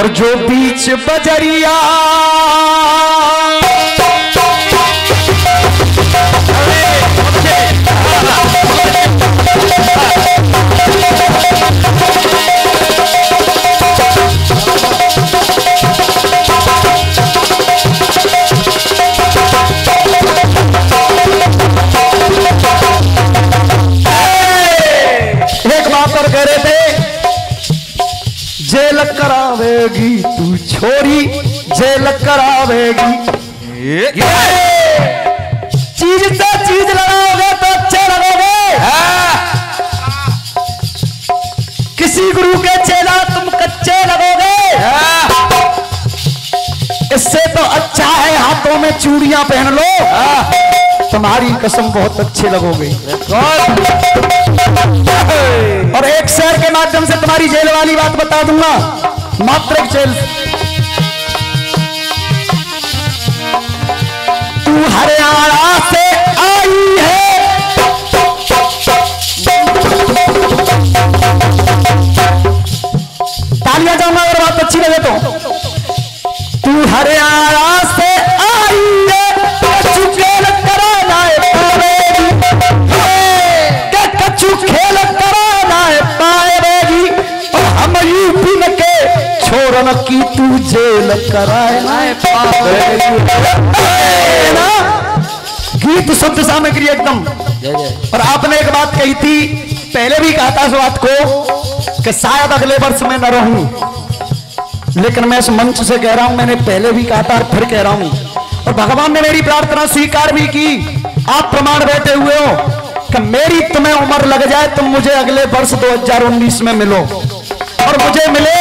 और जो बीच बजरिया कह रहे थे जेल करावेगी तू छोरी, जेल करावेगी। चीज से चीज लगाओगे तो अच्छे लगोगे। किसी गुरु के चेला तुम कच्चे लगोगे। इससे तो अच्छा है हाथों में चूड़ियां पहन लो, तुम्हारी कसम बहुत अच्छे लगोगे। और एक शेर के माध्यम से तुम्हारी जेल वाली बात बता दूंगा। मात्र एक जेल, तू हरियाणा से आई है, तालियां जाऊंगा अगर बात अच्छी लगे तो। तू हरियाणा से आई है, कच्चू खेल कराना पावेगी, कच्चू खेल कराना पावेगी। और हम यूपी में के छोरन की तू जेल कराना पावेगी। गीत शब्द सामग्री एकदम। और आपने एक बात कही थी, पहले भी कहा था इस बात को कि शायद अगले वर्ष में न रहूं, लेकिन मैं इस मंच से कह रहा हूं, मैंने पहले भी कहा था और फिर कह रहा हूं, और भगवान ने मेरी प्रार्थना स्वीकार भी की। आप प्रमाण बैठे हुए हो कि मेरी तुम्हें उम्र लग जाए, तुम मुझे अगले वर्ष 2019 में मिलो और मुझे मिले।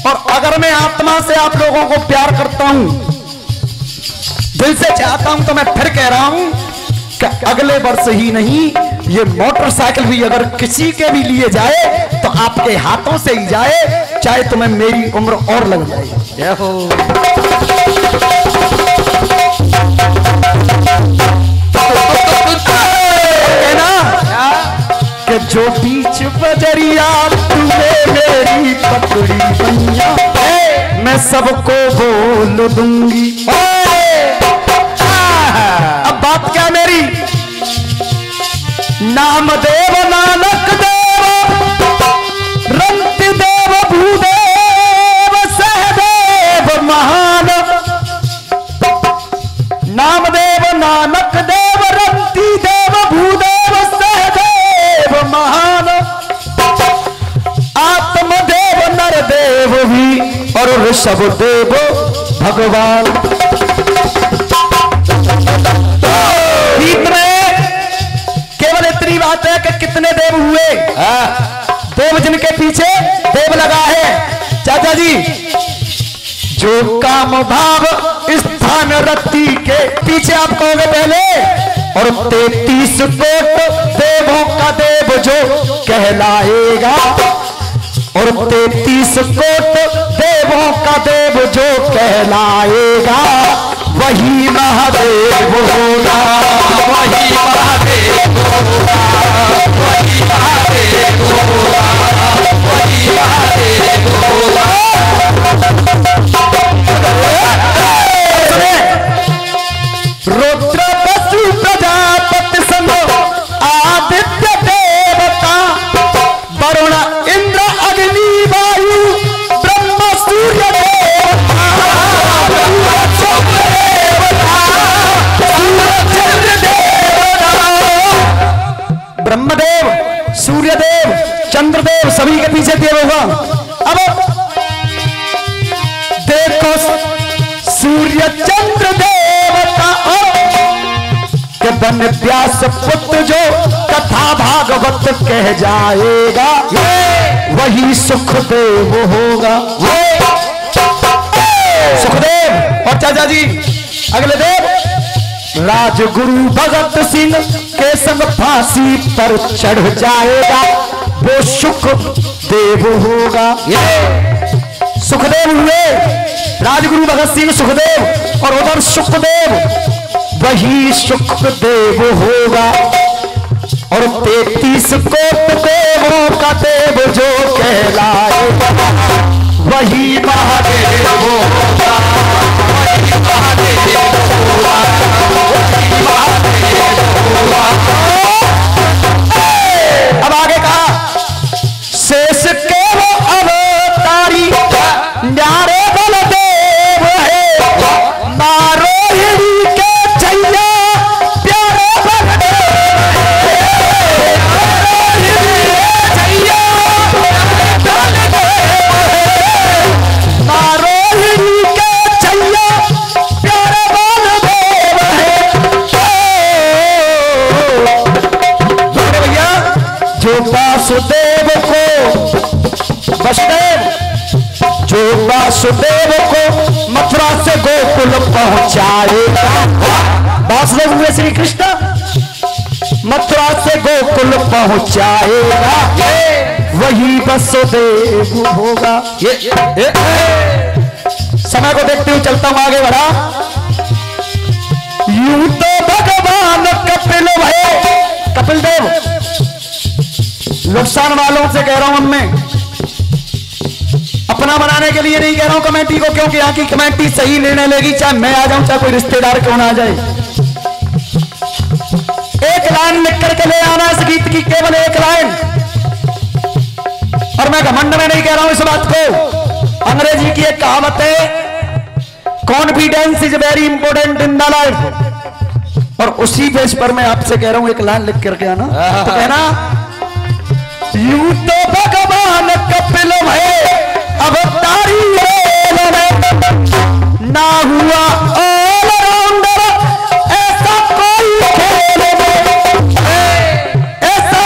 और अगर मैं आत्मा से आप लोगों को प्यार करता हूं, दिल से चाहता हूं, तो मैं फिर कह रहा हूं कि अगले वर्ष ही नहीं, ये मोटरसाइकिल भी अगर किसी के भी लिए जाए तो आपके हाथों से ही जाए, चाहे तुम्हें मेरी उम्र और लग जाए। कि जो बीच बजरिया तुम्हें मेरी पकड़ी बनिया, मैं सबको बोल दूंगी। अब बात क्या मेरी, नामदेव नानक देव रंत देव भूदेव सहदेव महान। नामदेव नानक देव रंती देव भूदेव सहदेव महान। आत्मदेव नरदेव भी और ऋषभ देव भगवान। गीत में केवल इतनी बात है कि कितने देव हुए, देव जिनके पीछे देव लगा है। चाचा जी, जो काम भाव स्थान रति के पीछे आप कहोगे पहले, और 33 कोट देवों का देव जो कहलाएगा, और 33 कोट देवों का देव जो कहलाएगा, वही महादेव होगा, वही महादेव होगा, वही महादेव होगा, वही महादेव होगा। रुद्र वसु प्रजापति सम आदित्य देवता, वरुण इंद्र अग्नि वायु ब्रह्म सूर्य ब्रह्मदेव, सूर्यदेव, चंद्रदेव, सभी के पीछे देव होगा। अब देखो सूर्य चंद्र देवता के बन व्यास पुत्र जो कथा भागवत कह जाएगा, वही सुखदेव होगा। सुखदेव। और चाचा जी अगले देव, राजगुरु भगत सिंह के संग फांसी पर चढ़ जाएगा, वो सुखदेव होगा। सुखदेव हुए राजगुरु भगत सिंह, सुखदेव, और उधर सुखदेव, वही सुखदेव होगा। और 33 कोट देवों का देव जो कहलाएगा, वही महादेव होगा, वही महादेव होगा, वही महादेव होगा। अब आगे कहा शेष के वो अवतारी न्यारे बलदेव है, नारोहिणी के छैया प्यारे बलदेव है, नारोहिणी के छैया प्यारे बलदेव है। भैया जो वासुदेव को वसुदेव, जो वासुदेव को मथुरा से गोकुल पहुंचाएगा, वासुदेव हुए श्री कृष्ण, मथुरा से गोकुल पहुंचाएगा, वही वसुदेव होगा। ये समय को देखते हुए चलता हूं आगे बढ़ा। यूं तो भगवान कपिल भय, कपिल देव नुकसान वालों से कह रहा हूं, उनमें अपना बनाने के लिए नहीं कह रहा हूं कमेटी को, क्योंकि यहाँ की कमेटी सही निर्णय लेगी, चाहे मैं आ जाऊं चाहे कोई रिश्तेदार क्यों ना आ जाए। एक लाइन लिख करके ले आना इस गीत की, केवल एक लाइन। और मैं घमंड में नहीं कह रहा हूं इस बात को, अंग्रेजी की एक कहावत है, confidence is very important in the life, और उसी बेस पर मैं आपसे कह रहा हूं एक लाइन लिख करके आना। तो कहना यूं तो भगवान कपिल भय अवतारी ना हुआ ऑल राउंडर ऐसा कोई खेल में, ऐसा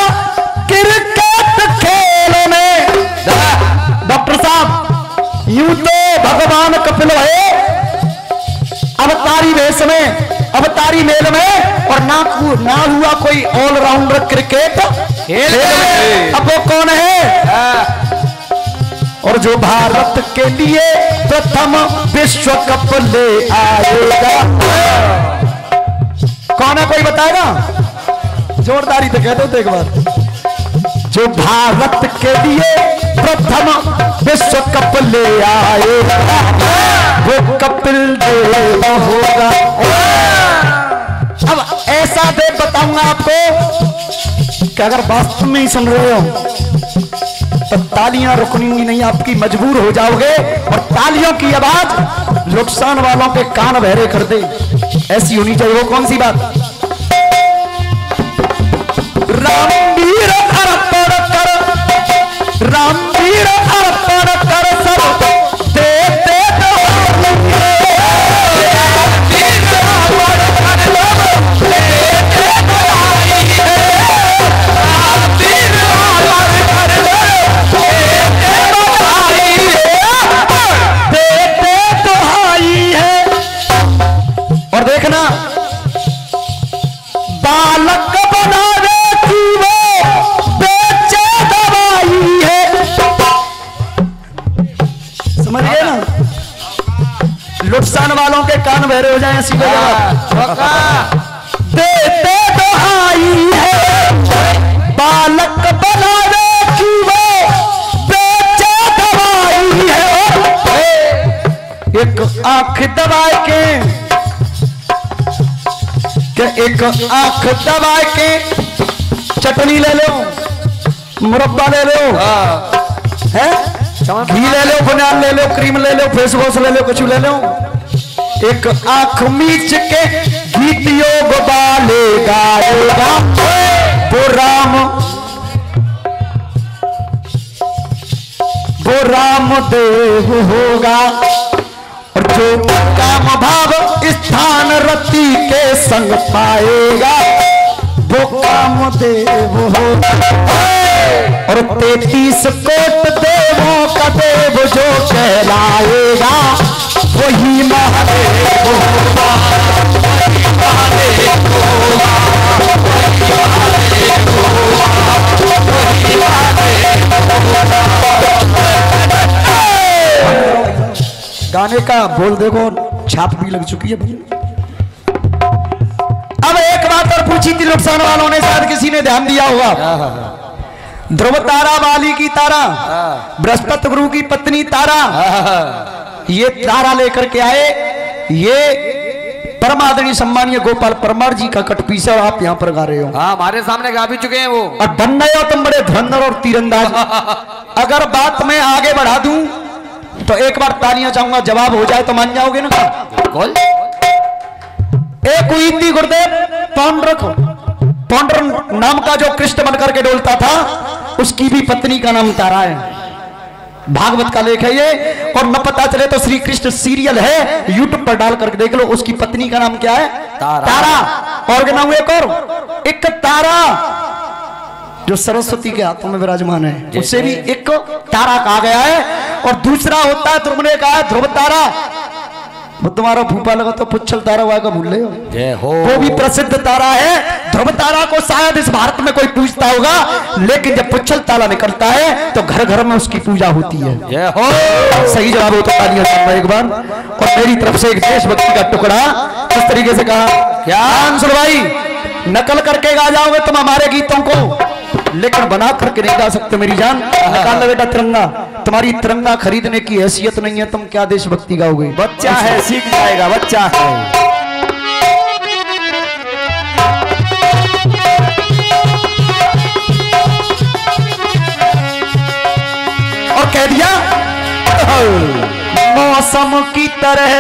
क्रिकेट खेल में। डॉक्टर साहब यूं तो भगवान कपिल भय अवतारी वेश में, अवतारी मेल में, और ना हुआ कोई ऑलराउंडर क्रिकेट खेल में। अब वो कौन है? और जो भारत के लिए प्रथम विश्व कप ले आएगा, कौन है कोई बताएगा? जोरदारी तो कह दो तो एक बार। जो भारत के लिए प्रथम विश्व कप ले आएगा, वो कपिल देव होगा। अब ऐसा देव बताऊंगा आपको कि अगर वास्तव में ही सुन रहे हो तो तालियां रुकनी नहीं, आपकी मजबूर हो जाओगे, और तालियों की आवाज नुकसान वालों के कान बहरे कर दे, ऐसी होनी चाहिए। वो कौन सी बात? रामवीर अर्पण कर, रामवीर अर्पण कर सब देते बालक बनाने की वो बेचे दवाई है। समझ गए ना? लुटसान वालों के कान बहरे हो जाए ऐसी देते दवाई है, बालक बनाने की वो बेचे दवाई है। एक आंख दवाई के, एक आंख दबा के चटनी ले लो, मुरब्बा ले लो, है घी ले लो, बुनियाद ले लो, क्रीम ले लो, फेस वॉश ले लो, कुछ ले लो। एक आंख मीच के गीत योग बाले गाएगा, वो रामदेव होगा। और जो काम भाव स्थान रति के संग पाएगा, वो कामदेव होगा। और 33 कोट देवों का देव जो कहलाएगा, वही महादेव होगा, वही महादेव होगा, वही महादेव होगा, वही महादेव होगा। गाने का बोल देखो छाप भी लग चुकी है। अब एक बात और पूछी थी नुकसान वालों ने, शायद किसी ने ध्यान दिया होगा। ध्रुव तारा बाली की तारा, बृहस्पति गुरु की पत्नी तारा, ये तारा लेकर के आए। ये परमादरणीय सम्मानीय गोपाल परमार जी का कटपीसा आप यहाँ पर गा रहे हो। हाँ, हमारे सामने गा भी चुके हैं वो। और बन रहे हो तुम बड़े धुरंधर और तीरंदाज। अगर बात मैं आगे बढ़ा दूं तो एक बार तालियां चाहूंगा, जवाब हो जाए तो मान जाओगे ना? बिल्कुल। एक हुई थी गुरुदेव पौंडर नाम का जो कृष्ण बनकर के डोलता था, उसकी भी पत्नी का नाम तारा है। भागवत का लेख है ये। और न पता चले तो श्री कृष्ण सीरियल है, यूट्यूब पर डाल करके देख लो। उसकी पत्नी का नाम क्या है? तारा। और नाम एक तारा जो सरस्वती के हाथों में विराजमान है, उससे भी एक तारा कहा गया है। और दूसरा होता है, तुमने कहा है ध्रुव तारा, वो तुम्हारा फूफा लगा तो पुच्छल तारा हुआ का भूल रहे हो। वो भी प्रसिद्ध तारा है। ध्रुव तारा को शायद इस भारत में कोई पूजता होगा, लेकिन जब पुच्छल तारा निकलता है तो घर घर में उसकी पूजा होती है। सही जवाब होता है एक बार। और मेरी तरफ से एक देशभक्ति का टुकड़ा इस तरीके से कहा, क्या आंसर भाई, नकल करके गा जाओगे तुम हमारे गीतों को, लेकिन बना करके नहीं गा सकते मेरी जान। निकाल लो बेटा तिरंगा, तुम्हारी तिरंगा खरीदने की हैसियत नहीं है, तुम क्या देशभक्ति गाओगे? बच्चा है, सीख जाएगा, बच्चा है। और कह दिया मौसम की तरह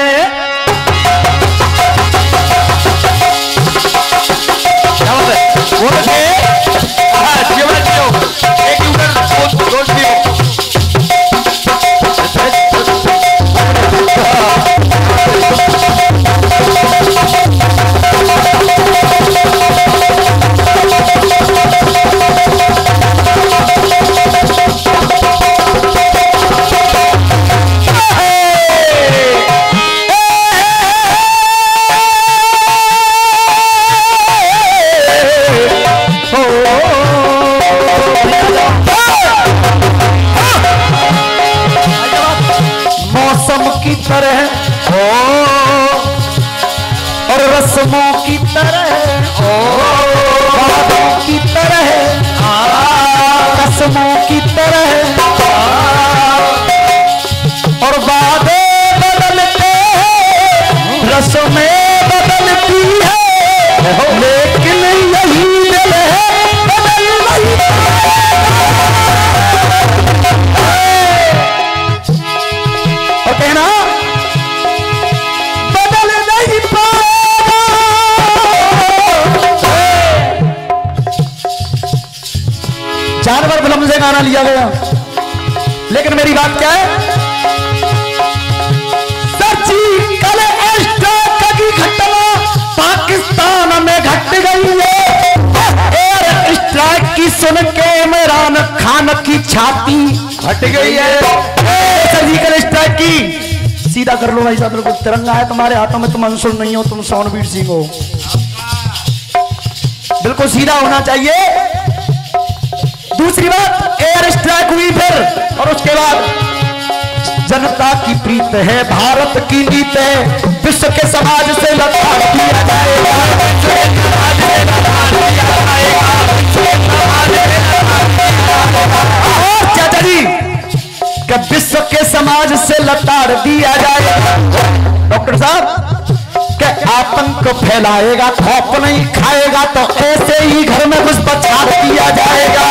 की तरह हो और रस्मों की तरह हो, बातों की तरह, रस्मों की तरह, और बातें बदलते रस्में बदलती है, लेकिन यही दिल है बदल नहीं। और कहना बदल नहीं पाएगा। जानवर फिल्म से गाना लिया गया, लेकिन मेरी बात क्या है, सर्जिकल स्ट्राइक की घटना पाकिस्तान में घट गई है। एयर स्ट्राइक की सुन के इमरान खान की छाती हट गई है। सर्जिकल स्ट्राइक की सीधा कर लो भाई साहब, बिल्कुल तिरंगा है तुम्हारे हाथों में, तुम अंशुल नहीं हो, तुम सोनवीर सिंह हो, बिल्कुल सीधा होना चाहिए। दूसरी बात, एयर स्ट्राइक हुई फिर, और उसके बाद जनता की प्रीत है, भारत की नीत है, विश्व के समाज से लड़ाई किया जाएगा, चाचा जी कि विश्व के समाज से लताड़ दिया जाएगा। डॉक्टर साहब कि आतंक फैलाएगा, खौफ नहीं खाएगा, तो ऐसे ही घर में कुछ बचा दिया जाएगा।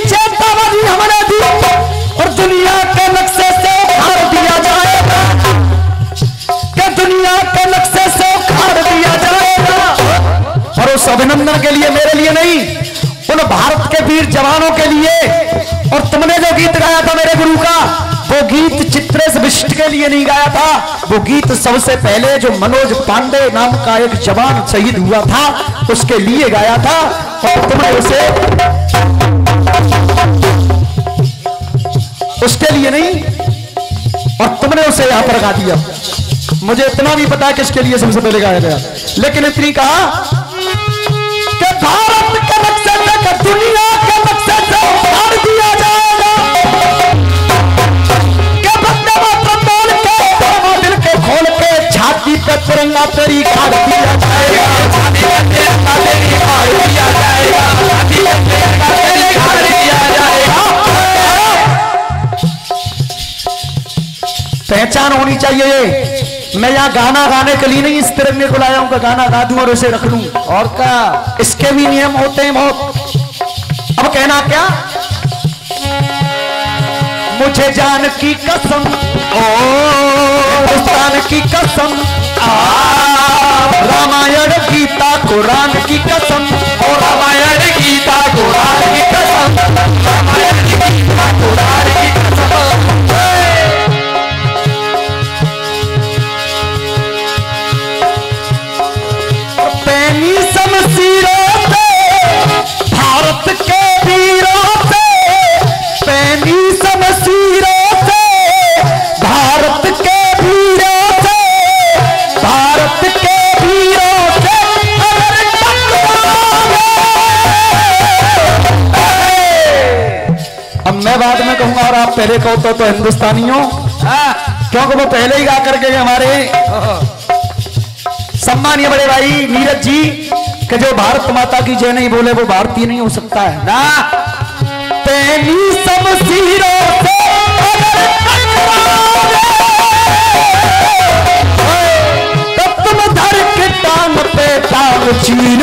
चेतावनी हमने दी और दुनिया के नक्शे से उखाड़ दिया जाएगा, कि दुनिया के नक्शे से उखाड़ दिया जाएगा। और उस अभिनंदन के लिए, मेरे लिए नहीं, उन भारत के वीर जवानों के लिए। और तुमने जो गीत गाया था मेरे गुरु का, वो गीत चित्रेश विशिष्ट के लिए नहीं गाया था, वो गीत सबसे पहले जो मनोज पांडे नाम का एक जवान शहीद हुआ था उसके लिए गाया था। और तुमने उसके लिए नहीं, और तुमने उसे यहां पर गा दिया। मुझे इतना भी पता है किसके लिए सबसे पहले गाया गया, लेकिन इतनी कहा कि भारत के नक्शे से, दुनिया के नक्शे से उखाड़ दिया जाएगा, कि वंदे मातरम बोल के गंगा तेरी खाड़ दिया जाएगा, छाती गंगे गंगा तेरी खाड़ दिया जाएगा, छाती गंगे गंगा तेरी खाड़ दिया जाएगा। पहचान होनी चाहिए। मैं यहाँ गाना गाने के लिए नहीं इस तिरंगे को लाया हूं कि गाना गा दूं और उसे रख लूं, और क्या इसके भी नियम होते हैं बहुत। अब कहना क्या, मुझे जान की कसम, ओ हिंदुस्तान की कसम, रामायण गीता कुरान की कसम, ओ रामायण गीता कुरान की कसम, रामायण गीता कुरान की कसम। पैनी शमशीरों से भारत के वीरों से, पैनी शमशीरों से भारत के वीरों से, भारत के वीरों से अगर टकराओगे। अब मैं बाद में कहूंगा और आप पहले कहो तो हिंदुस्तानियों, क्योंकि वो पहले ही गा करके हमारे सम्मानीय बड़े भाई नीरज जी कि जो भारत माता की जय नहीं बोले वो भारतीय नहीं हो सकता है ना। पैनी शमशीरों से तब तुम धर के टांग पे टांग चीर